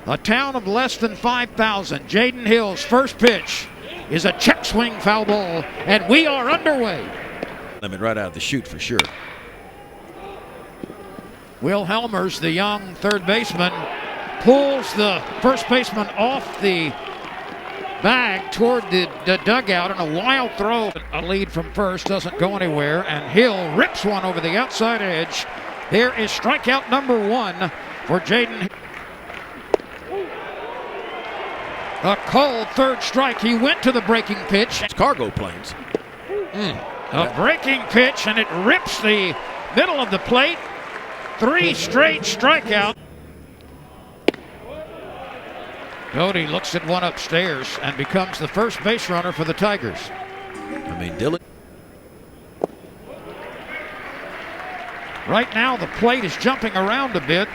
a town of less than 5,000. Jaden Hill's first pitch is a check swing foul ball, and we are underway. Limit right out of the chute for sure. Will Helmers, the young third baseman, pulls the first baseman off the bag toward the dugout, and a wild throw. A lead from first doesn't go anywhere, and Hill rips one over the outside edge. There is strikeout number 1 for Jaden. A called third strike. He went to the breaking pitch. It's cargo planes. A breaking pitch, and it rips the middle of the plate. 3 straight strikeouts. Doty looks at one upstairs and becomes the first base runner for the Tigers. I mean, Dylan. Right now, the plate is jumping around a bit.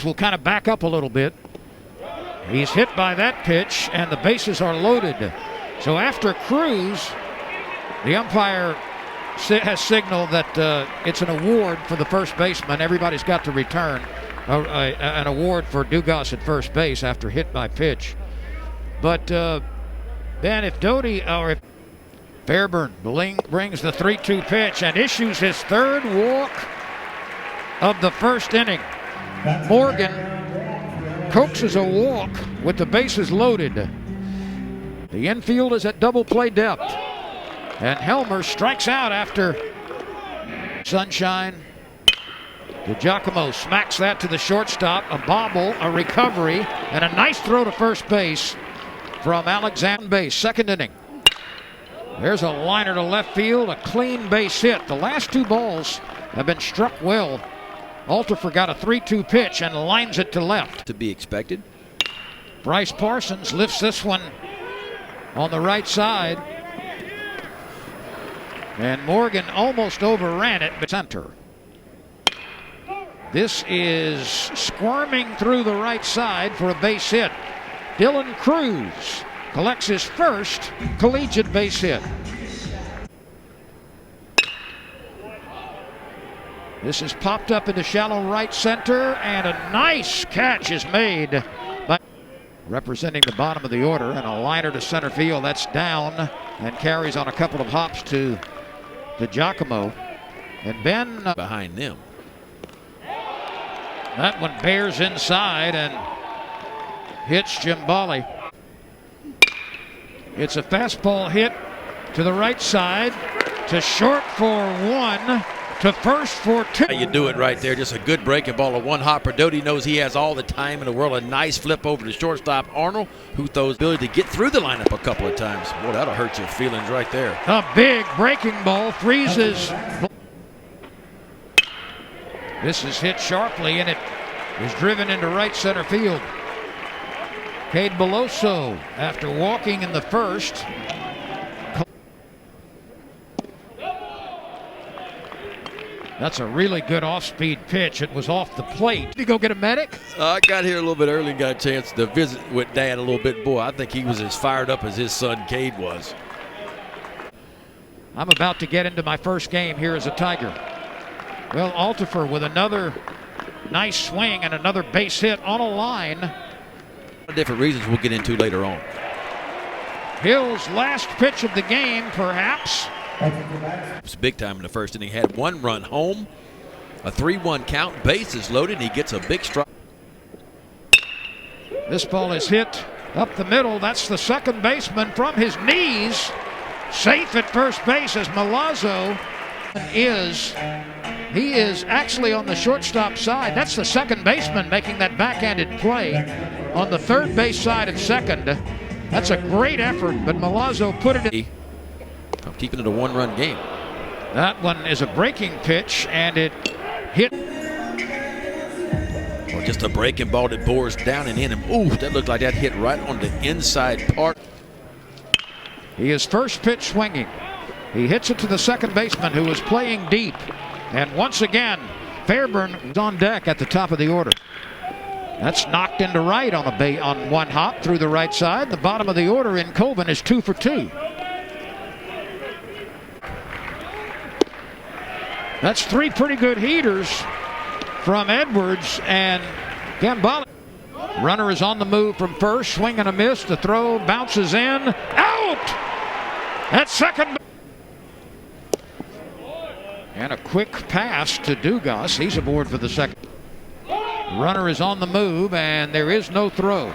Will kind of back up a little bit. He's hit by that pitch, and the bases are loaded. So after Cruz, the umpire has signaled that it's an award for the first baseman. Everybody's got to return an award for Dugas at first base after hit by pitch. But then if Doty or if Fairburn brings the 3-2 pitch and issues his third walk of the first inning. Morgan coaxes a walk with the bases loaded. The infield is at double play depth. And Helmer strikes out after Sunshine. DiGiacomo smacks that to the shortstop. A bobble, a recovery, and a nice throw to first base from Alexander. Base, second inning. There's a liner to left field, a clean base hit. The last 2 balls have been struck well. Altifer got a 3-2 pitch and lines it to left. To be expected. Bryce Parsons lifts this one on the right side. And Morgan almost overran it, but center. This is squirming through the right side for a base hit. Dylan Cruz collects his first collegiate base hit. This is popped up into shallow right center, and a nice catch is made by representing the bottom of the order, and a liner to center field. That's down and carries on a couple of hops to Giacomo. And Ben behind them. That one bears inside and hits Jimbali. It's a fastball hit to the right side, to short for 1, to first for 2. You do it right there. Just a good breaking ball, a 1-hopper. Doty knows he has all the time in the world. A nice flip over to shortstop Arnold, who throws ability to get through the lineup a couple of times. Boy, that'll hurt your feelings right there. A big breaking ball freezes. This is hit sharply, and it is driven into right center field. Cade Beloso, after walking in the first. That's a really good off-speed pitch. It was off the plate. Did you go get a medic? I got here a little bit early and got a chance to visit with Dad a little bit. Boy, I think he was as fired up as his son Cade was. I'm about to get into my first game here as a Tiger. Well, Altifer with another nice swing and another base hit on a line. Different reasons we'll get into later on. Hill's last pitch of the game, perhaps. It was big time in the first inning. He had 1 run home, a 3-1 count, bases loaded, and he gets a big strike. This ball is hit up the middle. That's the second baseman from his knees. Safe at first base as Milazzo he is actually on the shortstop side. That's the second baseman making that backhanded play on the third base side of second. That's a great effort, but Milazzo put it in. I'm keeping it a 1-run game. That one is a breaking pitch, and it hit. Or just a breaking ball that bores down and in him. Ooh, that looked like that hit right on the inside part. He is first pitch swinging. He hits it to the second baseman, who is playing deep. And once again, Fairburn is on deck at the top of the order. That's knocked into right on 1 hop through the right side. The bottom of the order in Colvin is 2 for 2. That's 3 pretty good heaters from Edwards and Gambale. Runner is on the move from first, swing and a miss. The throw bounces in, out! At second. And a quick pass to Dugas. He's aboard for the second. Runner is on the move, and there is no throw.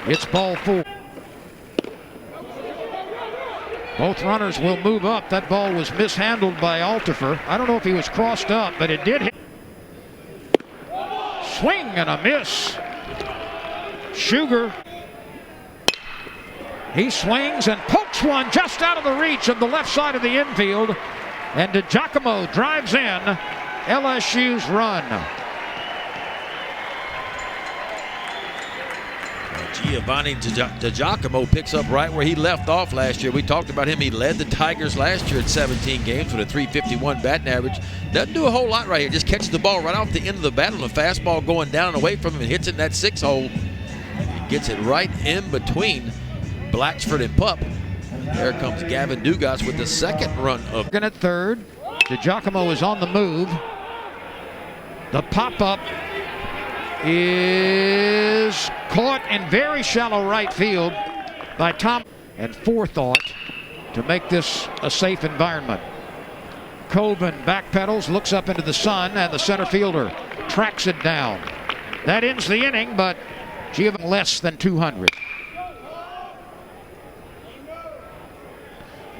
It's ball 4. Both runners will move up. That ball was mishandled by Altifer. I don't know if he was crossed up, but it did hit. Swing and a miss. Sugar. He swings and pokes one just out of the reach of the left side of the infield. And DiGiacomo drives in LSU's run. Giovanni DiGiacomo picks up right where he left off last year. We talked about him. He led the Tigers last year at 17 games with a .351 batting average. Doesn't do a whole lot right here. Just catches the ball right off the end of the bat on a fastball going down and away from him and hits it in that 6 hole. He gets it right in between Blatchford and Pup. There comes Gavin Dugas with the second run of. At third, DiGiacomo is on the move. The pop-up is caught in very shallow right field by Tom, and forethought to make this a safe environment. Coben backpedals, looks up into the sun, and the center fielder tracks it down. That ends the inning, but Giovanni less than 200.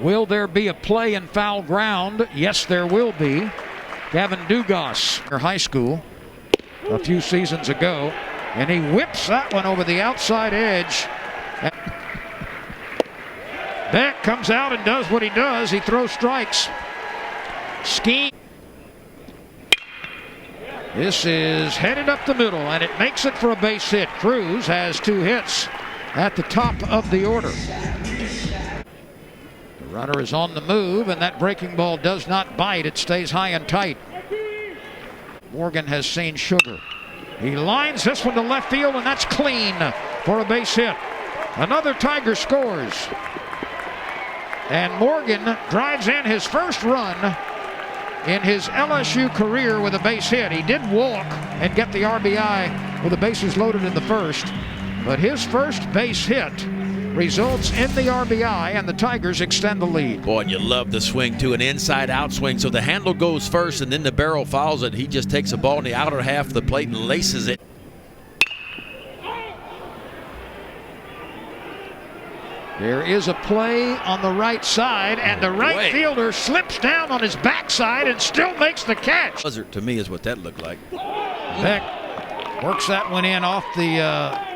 Will there be a play in foul ground? Yes, there will be. Gavin Dugas, high school, a few seasons ago, and he whips that one over the outside edge. Beck comes out and does what he does. He throws strikes. Scheme. This is headed up the middle, and it makes it for a base hit. Cruz has 2 hits at the top of the order. The runner is on the move, and that breaking ball does not bite. It stays high and tight. Morgan has seen Sugar. He lines this one to left field, and that's clean for a base hit. Another Tiger scores. And Morgan drives in his first run in his LSU career with a base hit. He did walk and get the RBI with the bases loaded in the first, but his first base hit results in the RBI, and the Tigers extend the lead. Boy, and you love the swing, too, an inside-out swing. So the handle goes first, and then the barrel follows it. He just takes the ball in the outer half of the plate and laces it. There is a play on the right side, and the right fielder slips down on his backside and still makes the catch. Buzzer, to me, is what that looked like. Beck works that one in off the...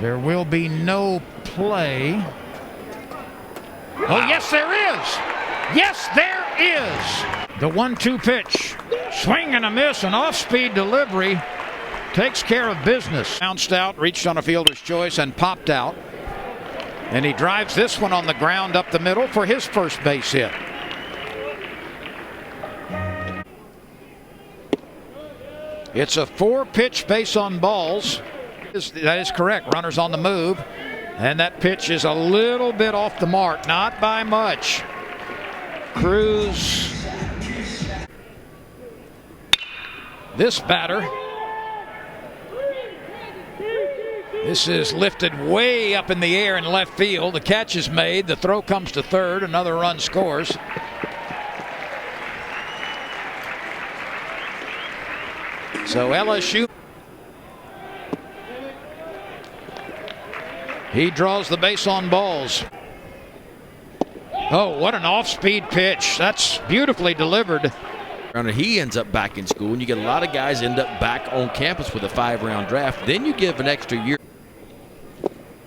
There will be no play. Oh, yes, there is. Yes, there is. The 1-2 pitch. Swing and a miss, an off-speed delivery. Takes care of business. Bounced out, reached on a fielder's choice, and popped out. And he drives this one on the ground up the middle for his first base hit. It's a 4-pitch base on balls. That is correct. Runners on the move. And that pitch is a little bit off the mark. Not by much. Cruz. This batter. This is lifted way up in the air in left field. The catch is made. The throw comes to third. Another run scores. So LSU. He draws the base on balls. Oh, what an off-speed pitch. That's beautifully delivered. He ends up back in school, and you get a lot of guys end up back on campus with a 5-round draft. Then you give an extra year.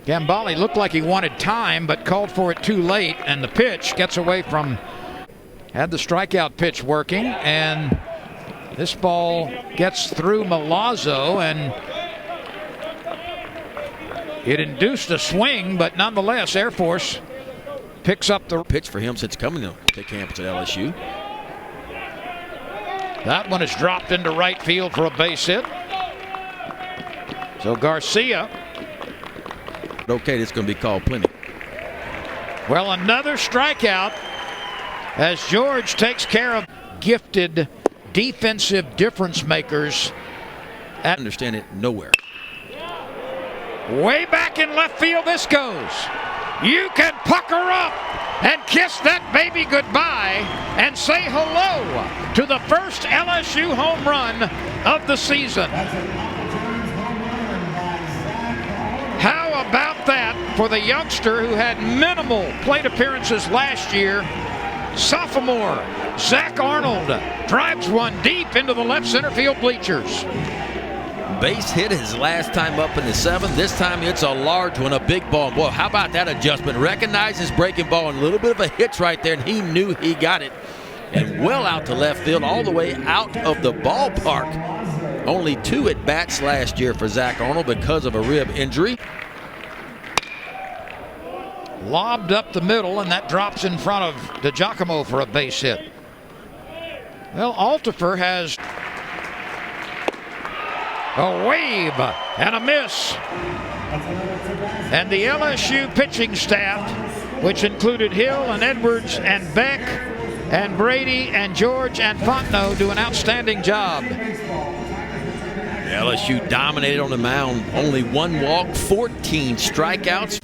Gambale looked like he wanted time, but called for it too late, and the pitch gets away from... Had the strikeout pitch working, and this ball gets through Milazzo, and it induced a swing, but nonetheless, Air Force picks up the pitch for him since coming to campus at LSU. That one is dropped into right field for a base hit. So Garcia. Okay, this is going to be called plenty. Well, another strikeout as George takes care of gifted defensive difference makers I understand it nowhere. Way back in left field this goes. You can pucker up and kiss that baby goodbye and say hello to the first LSU home run of the season. How about that for the youngster who had minimal plate appearances last year? Sophomore Zach Arnold drives one deep into the left center field bleachers. Base hit his last time up in the 7th. This time it's a large one, a big ball. Boy, how about that adjustment? Recognizes breaking ball and a little bit of a hitch right there, and he knew he got it. And well out to left field, all the way out of the ballpark. Only 2 at-bats last year for Zach Arnold because of a rib injury. Lobbed up the middle, and that drops in front of DiGiacomo for a base hit. Well, Altifer has a wave and a miss. And the LSU pitching staff, which included Hill and Edwards and Beck and Brady and George and Fontenot, do an outstanding job. LSU dominated on the mound. Only 1 walk, 14 strikeouts.